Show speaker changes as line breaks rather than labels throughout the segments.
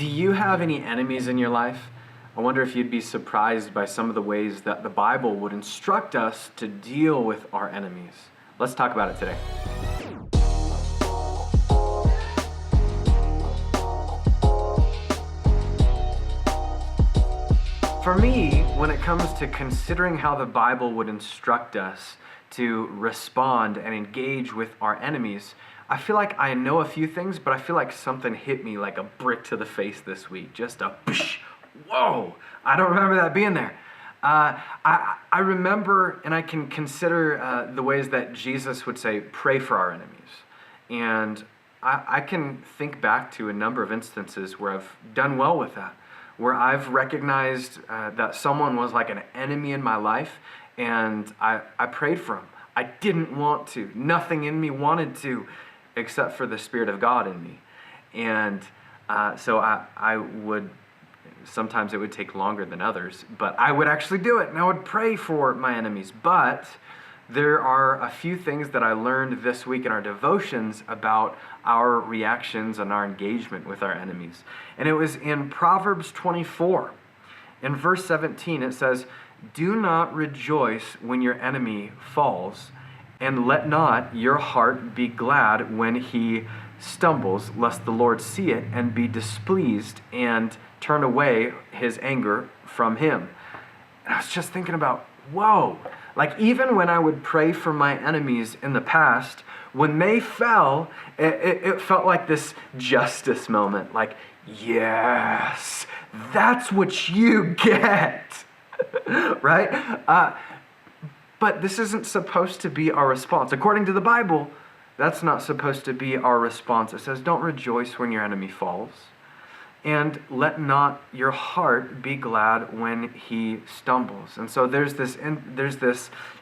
Do you have any enemies in your life? I wonder if you'd be surprised by some of the ways that the Bible would instruct us to deal with our enemies. Let's talk about it today. For me, when it comes to considering how the Bible would instruct us to respond and engage with our enemies, I feel like I know a few things, but I feel like something hit me like a brick to the face this week. Just a psh, whoa! I don't remember that being there. I remember, and I can consider the ways that Jesus would say, pray for our enemies. And I can think back to a number of instances where I've done well with that, where I've recognized that someone was like an enemy in my life, and I prayed for them. I didn't want to. Nothing in me wanted to, except for the Spirit of God in me. And so I would, sometimes it would take longer than others, but I would actually do it, and I would pray for my enemies. But there are a few things that I learned this week in our devotions about our reactions and our engagement with our enemies. And it was in Proverbs 24. In verse 17, it says, "Do not rejoice when your enemy falls, and let not your heart be glad when he stumbles, lest the Lord see it and be displeased and turn away his anger from him." And I was just thinking about, whoa, like even when I would pray for my enemies in the past, when they fell, it felt like this justice moment, like, yes, that's what you get, right? But this isn't supposed to be our response. According to the Bible, that's not supposed to be our response. It says, don't rejoice when your enemy falls, and let not your heart be glad when he stumbles. And so there's this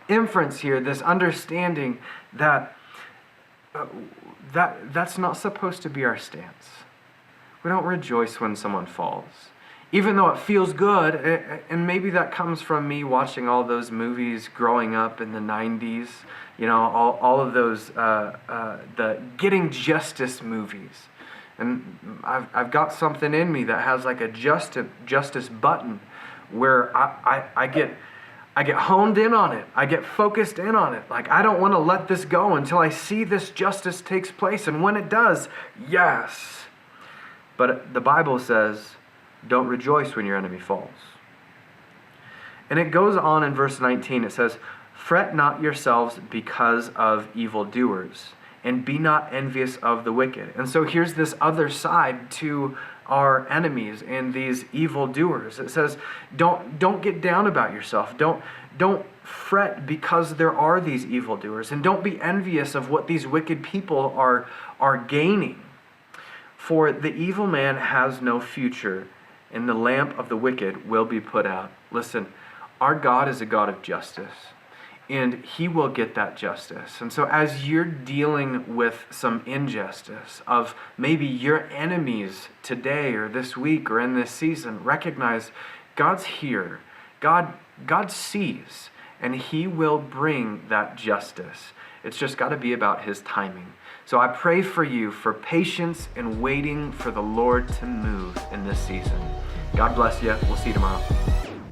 inference here, this understanding that that's not supposed to be our stance. We don't rejoice when someone falls, even though it feels good. And maybe that comes from me watching all those movies growing up in the 90s, you know, all of those the getting justice movies. And I've got something in me that has like a justice button where I get honed in on it. I get focused in on it. Like, I don't want to let this go until I see this justice takes place. And when it does, yes. But the Bible says, don't rejoice when your enemy falls. And it goes on in verse 19. It says, "Fret not yourselves because of evildoers, and be not envious of the wicked." And so here's this other side to our enemies and these evildoers. It says, don't get down about yourself. Don't fret because there are these evildoers, and don't be envious of what these wicked people are gaining. For the evil man has no future, and the lamp of the wicked will be put out. Listen, our God is a God of justice, and he will get that justice. And so as you're dealing with some injustice of maybe your enemies today or this week or in this season, recognize God's here. God sees, and he will bring that justice. It's just got to be about his timing. So I pray for you for patience and waiting for the Lord to move in this season. God bless you. We'll see you tomorrow.